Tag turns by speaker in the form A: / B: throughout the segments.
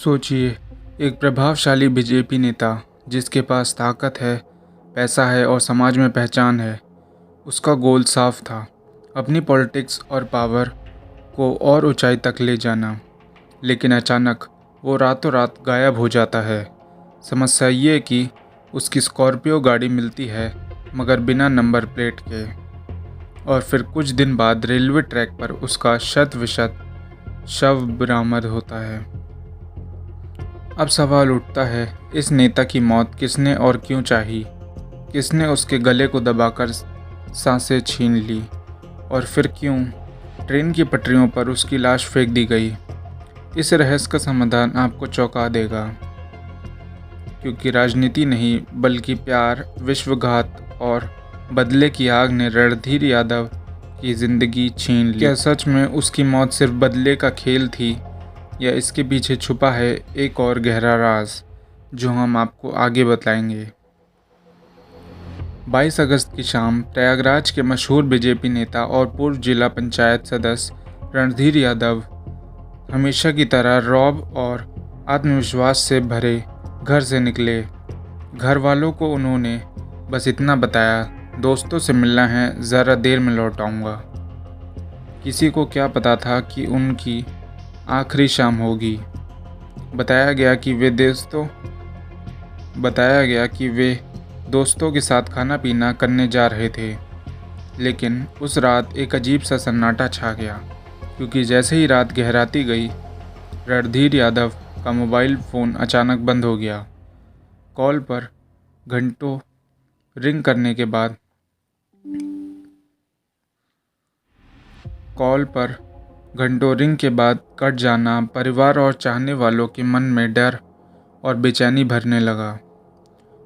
A: सोचिए, एक प्रभावशाली बीजेपी नेता जिसके पास ताकत है, पैसा है और समाज में पहचान है। उसका गोल साफ था, अपनी पॉलिटिक्स और पावर को और ऊंचाई तक ले जाना। लेकिन अचानक वो रातों रात गायब हो जाता है। समस्या ये कि उसकी स्कॉर्पियो गाड़ी मिलती है, मगर बिना नंबर प्लेट के। और फिर कुछ दिन बाद रेलवे ट्रैक पर उसका शत विशत शव बरामद होता है। अब सवाल उठता है, इस नेता की मौत किसने और क्यों चाही? किसने उसके गले को दबाकर सांसें छीन ली? और फिर क्यों ट्रेन की पटरियों पर उसकी लाश फेंक दी गई? इस रहस्य का समाधान आपको चौंका देगा, क्योंकि राजनीति नहीं बल्कि प्यार, विश्वासघात और बदले की आग ने रणधीर यादव की जिंदगी छीन ली। क्या सच में उसकी मौत सिर्फ बदले का खेल थी, या इसके पीछे छुपा है एक और गहरा राज जो हम आपको आगे बताएंगे। 22 अगस्त की शाम प्रयागराज के मशहूर बीजेपी नेता और पूर्व जिला पंचायत सदस्य रणधीर यादव हमेशा की तरह रौब और आत्मविश्वास से भरे घर से निकले। घर वालों को उन्होंने बस इतना बताया, दोस्तों से मिलना है, ज़रा देर में लौट आऊँगा। किसी को क्या पता था कि उनकी आखिरी शाम होगी। बताया गया कि वे दोस्तों के साथ खाना पीना करने जा रहे थे। लेकिन उस रात एक अजीब सा सन्नाटा छा गया, क्योंकि जैसे ही रात गहराती गई, रणधीर यादव का मोबाइल फ़ोन अचानक बंद हो गया। कॉल पर घंटों रिंग के बाद कट जाना परिवार और चाहने वालों के मन में डर और बेचैनी भरने लगा।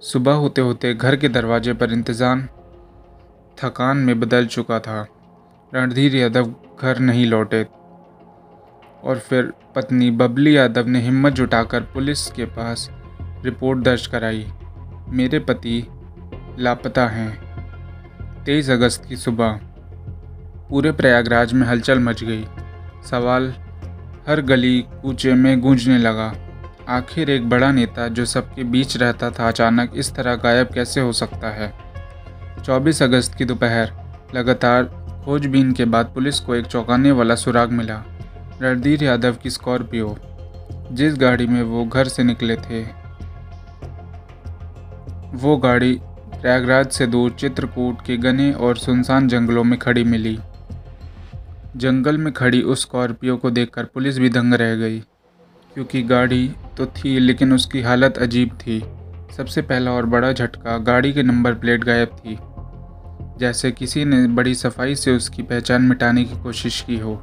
A: सुबह होते होते घर के दरवाजे पर इंतज़ार थकान में बदल चुका था। रणधीर यादव घर नहीं लौटे और फिर पत्नी बबली यादव ने हिम्मत जुटाकर पुलिस के पास रिपोर्ट दर्ज कराई। मेरे पति लापता हैं। 23 अगस्त की सुबह पूरे प्रयागराज में हलचल मच गई। सवाल हर गली कूचे में गूंजने लगा, आखिर एक बड़ा नेता जो सबके बीच रहता था अचानक इस तरह गायब कैसे हो सकता है। 24 अगस्त की दोपहर लगातार खोजबीन के बाद पुलिस को एक चौंकाने वाला सुराग मिला। रणधीर यादव की स्कॉर्पियो, जिस गाड़ी में वो घर से निकले थे, वो गाड़ी प्रयागराज से दूर चित्रकूट के घने और सुनसान जंगलों में खड़ी मिली। जंगल में खड़ी उस स्कॉर्पियो को देखकर पुलिस भी दंग रह गई, क्योंकि गाड़ी तो थी लेकिन उसकी हालत अजीब थी। सबसे पहला और बड़ा झटका, गाड़ी के नंबर प्लेट गायब थी, जैसे किसी ने बड़ी सफाई से उसकी पहचान मिटाने की कोशिश की हो।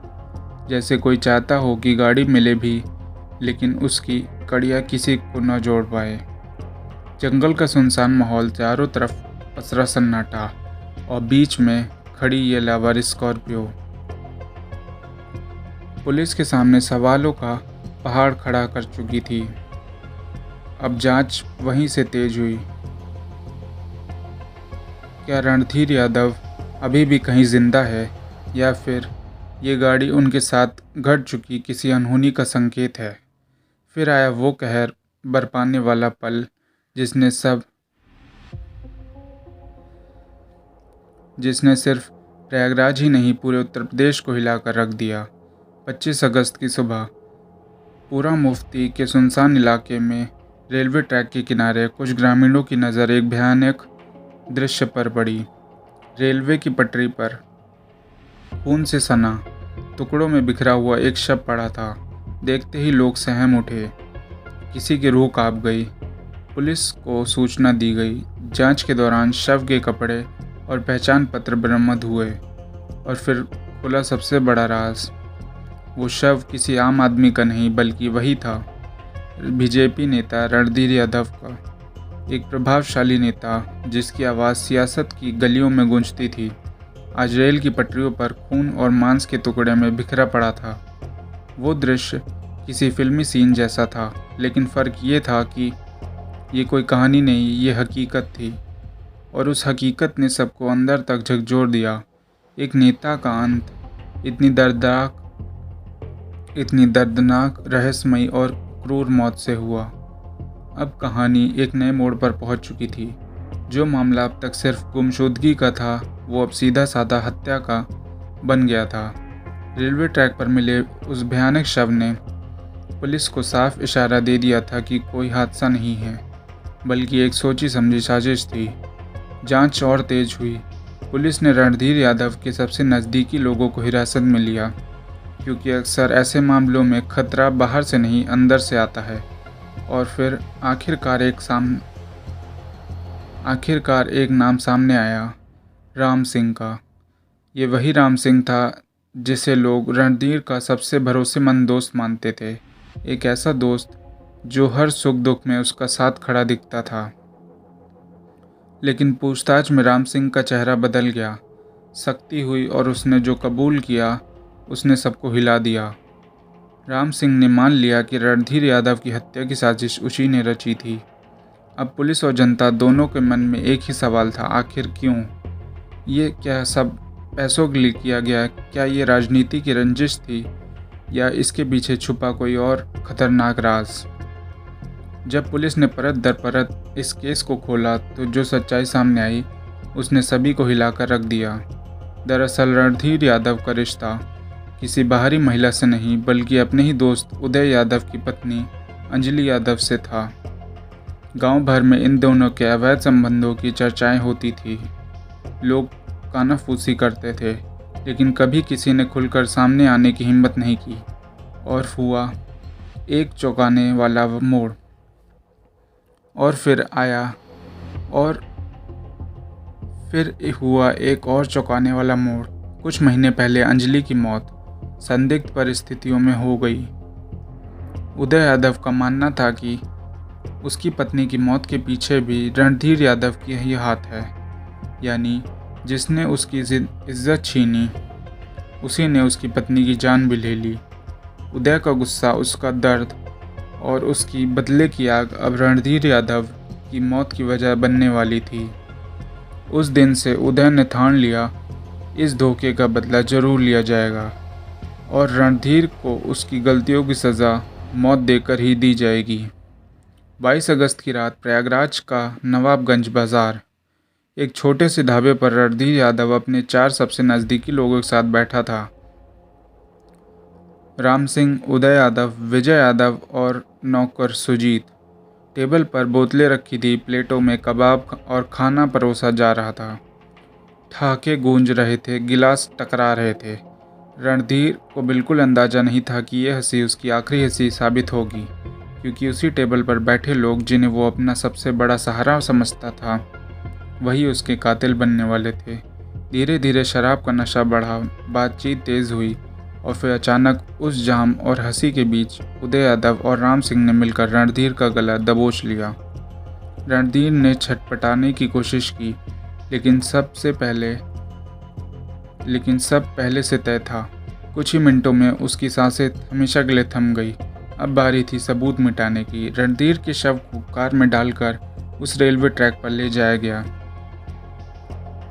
A: जैसे कोई चाहता हो कि गाड़ी मिले भी, लेकिन उसकी कड़ियाँ किसी को न जोड़ पाए। जंगल का सुनसान माहौल, चारों तरफ पसरा सन्नाटा, और बीच में खड़ी ये लावारिस स्कॉर्पियो। पुलिस के सामने सवालों का पहाड़ खड़ा कर चुकी थी। अब जांच वहीं से तेज हुई। क्या रणधीर यादव अभी भी कहीं जिंदा है, या फिर ये गाड़ी उनके साथ घट चुकी किसी अनहोनी का संकेत है? फिर आया वो कहर बरपाने वाला पल जिसने सिर्फ प्रयागराज ही नहीं पूरे उत्तर प्रदेश को हिलाकर रख दिया। 25 अगस्त की सुबह पूरा मुफ्ती के सुनसान इलाके में रेलवे ट्रैक के किनारे कुछ ग्रामीणों की नज़र एक भयानक दृश्य पर पड़ी। रेलवे की पटरी पर खून से सना टुकड़ों में बिखरा हुआ एक शव पड़ा था। देखते ही लोग सहम उठे, किसी की रूह कांप गई। पुलिस को सूचना दी गई। जांच के दौरान शव के कपड़े और पहचान पत्र बरामद हुए, और फिर खुला सबसे बड़ा राज। वो शव किसी आम आदमी का नहीं, बल्कि वही था, बीजेपी नेता रणधीर यादव का। एक प्रभावशाली नेता जिसकी आवाज़ सियासत की गलियों में गूंजती थी, आज रेल की पटरियों पर खून और मांस के टुकड़े में बिखरा पड़ा था। वो दृश्य किसी फिल्मी सीन जैसा था, लेकिन फ़र्क ये था कि ये कोई कहानी नहीं, ये हकीकत थी। और उस हकीकत ने सबको अंदर तक झकझोर दिया। एक नेता का अंत, इतनी दर्दनाक, रहस्यमयी और क्रूर मौत से हुआ। अब कहानी एक नए मोड़ पर पहुंच चुकी थी। जो मामला अब तक सिर्फ गुमशुदगी का था, वो अब सीधा साधा हत्या का बन गया था। रेलवे ट्रैक पर मिले उस भयानक शव ने पुलिस को साफ इशारा दे दिया था कि कोई हादसा नहीं है, बल्कि एक सोची समझी साजिश थी। जांच और तेज हुई। पुलिस ने रणधीर यादव के सबसे नज़दीकी लोगों को हिरासत में लिया, क्योंकि अक्सर ऐसे मामलों में खतरा बाहर से नहीं अंदर से आता है। और फिर आखिरकार एक नाम सामने आया, राम सिंह का। ये वही राम सिंह था जिसे लोग रणधीर का सबसे भरोसेमंद दोस्त मानते थे। एक ऐसा दोस्त जो हर सुख दुख में उसका साथ खड़ा दिखता था। लेकिन पूछताछ में राम सिंह का चेहरा बदल गया। सख्ती हुई और उसने जो कबूल किया उसने सबको हिला दिया। राम सिंह ने मान लिया कि रणधीर यादव की हत्या की साजिश उसी ने रची थी। अब पुलिस और जनता दोनों के मन में एक ही सवाल था, आखिर क्यों? ये क्या सब पैसों के लिए किया गया? क्या ये राजनीति की रंजिश थी, या इसके पीछे छुपा कोई और खतरनाक राज? जब पुलिस ने परत दर परत इस केस को खोला तो जो सच्चाई सामने आई उसने सभी को हिलाकर रख दिया। दरअसल रणधीर यादव का रिश्ता किसी बाहरी महिला से नहीं, बल्कि अपने ही दोस्त उदय यादव की पत्नी अंजलि यादव से था। गांव भर में इन दोनों के अवैध संबंधों की चर्चाएं होती थी। लोग कानाफूसी करते थे, लेकिन कभी किसी ने खुलकर सामने आने की हिम्मत नहीं की। और हुआ एक चौंकाने वाला मोड़। और फिर हुआ एक और चौंकाने वाला मोड़। कुछ महीने पहले अंजलि की मौत संदिग्ध परिस्थितियों में हो गई। उदय यादव का मानना था कि उसकी पत्नी की मौत के पीछे भी रणधीर यादव की ही हाथ है, यानी जिसने उसकी इज्जत छीनी उसी ने उसकी पत्नी की जान भी ले ली। उदय का गुस्सा, उसका दर्द और उसकी बदले की आग अब रणधीर यादव की मौत की वजह बनने वाली थी। उस दिन से उदय ने ठान लिया, इस धोखे का बदला जरूर लिया जाएगा और रणधीर को उसकी गलतियों की सज़ा मौत देकर ही दी जाएगी। 22 अगस्त की रात प्रयागराज का नवाबगंज बाज़ार, एक छोटे से ढाबे पर रणधीर यादव अपने 4 सबसे नज़दीकी लोगों के साथ बैठा था। राम सिंह, उदय यादव, विजय यादव और नौकर सुजीत। टेबल पर बोतलें रखी थी, प्लेटों में कबाब और खाना परोसा जा रहा था। ठहाके गूंज रहे थे, गिलास टकरा रहे थे। रणधीर को बिल्कुल अंदाज़ा नहीं था कि यह हंसी उसकी आखिरी हंसी साबित होगी, क्योंकि उसी टेबल पर बैठे लोग जिन्हें वो अपना सबसे बड़ा सहारा समझता था, वही उसके कातिल बनने वाले थे। धीरे धीरे शराब का नशा बढ़ा, बातचीत तेज़ हुई और फिर अचानक उस जाम और हंसी के बीच उदय यादव और राम सिंह ने मिलकर रणधीर का गला दबोच लिया। रणधीर ने छटपटाने की कोशिश की, लेकिन सब पहले से तय था। कुछ ही मिनटों में उसकी सांसें हमेशा के लिए थम गई। अब बारी थी सबूत मिटाने की। रणधीर के शव को कार में डालकर उस रेलवे ट्रैक पर ले जाया गया।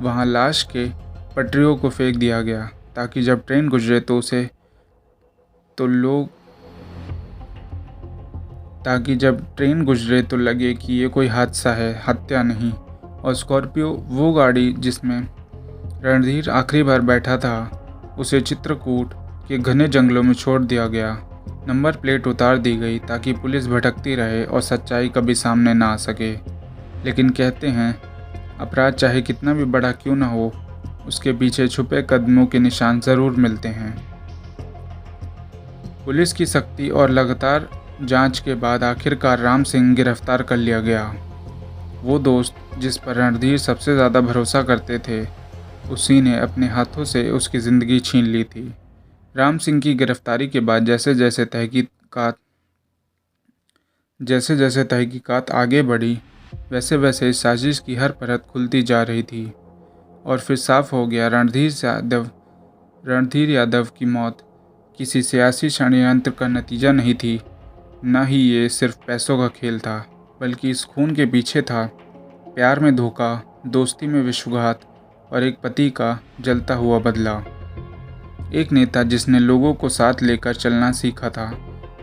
A: वहां लाश के पटरियों को फेंक दिया गया, ताकि जब ट्रेन गुजरे तो लगे कि ये कोई हादसा है, हत्या नहीं। और स्कॉर्पियो, वो गाड़ी जिसमें रणधीर आखिरी बार बैठा था, उसे चित्रकूट के घने जंगलों में छोड़ दिया गया। नंबर प्लेट उतार दी गई ताकि पुलिस भटकती रहे और सच्चाई कभी सामने ना आ सके। लेकिन कहते हैं, अपराध चाहे कितना भी बड़ा क्यों ना हो, उसके पीछे छुपे कदमों के निशान ज़रूर मिलते हैं। पुलिस की सख्ती और लगातार जांच के बाद आखिरकार राम सिंह गिरफ्तार कर लिया गया। वो दोस्त जिस पर रणधीर सबसे ज़्यादा भरोसा करते थे, उसी ने अपने हाथों से उसकी ज़िंदगी छीन ली थी। राम सिंह की गिरफ्तारी के बाद जैसे जैसे तहकीकात आगे बढ़ी, वैसे वैसे इस साजिश की हर परत खुलती जा रही थी। और फिर साफ हो गया, रणधीर यादव की मौत किसी सियासी षड्यंत्र का नतीजा नहीं थी, न ही ये सिर्फ पैसों का खेल था, बल्कि इस खून के पीछे था प्यार में धोखा, दोस्ती में विश्वासघात और एक पति का जलता हुआ बदला। एक नेता जिसने लोगों को साथ लेकर चलना सीखा था,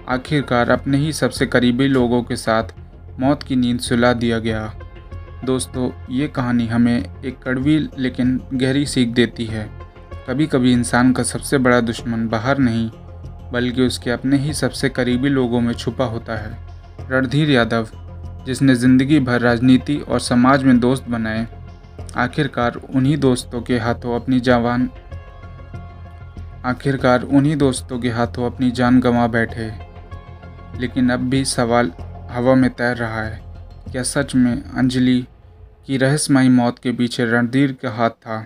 A: आखिरकार अपने ही सबसे करीबी लोगों के साथ मौत की नींद सुला दिया गया। दोस्तों, ये कहानी हमें एक कड़वी लेकिन गहरी सीख देती है। कभी कभी इंसान का सबसे बड़ा दुश्मन बाहर नहीं, बल्कि उसके अपने ही सबसे करीबी लोगों में छुपा होता है। रणधीर यादव, जिसने ज़िंदगी भर राजनीति और समाज में दोस्त बनाए, आखिरकार उन्हीं दोस्तों के हाथों अपनी जान गंवा बैठे। लेकिन अब भी सवाल हवा में तैर रहा है, क्या सच में अंजलि की रहस्यमयी मौत के पीछे रणधीर का हाथ था,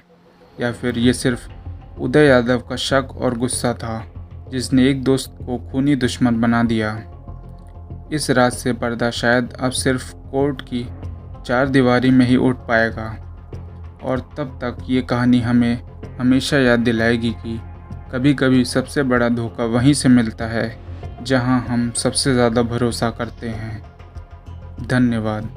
A: या फिर ये सिर्फ उदय यादव का शक और गुस्सा था जिसने एक दोस्त को खूनी दुश्मन बना दिया। इस रात से पर्दा शायद अब सिर्फ कोर्ट की चार दीवारी में ही उठ पाएगा, और तब तक ये कहानी हमें हमेशा याद दिलाएगी कि कभी कभी सबसे बड़ा धोखा वहीं से मिलता है जहां हम सबसे ज़्यादा भरोसा करते हैं। धन्यवाद।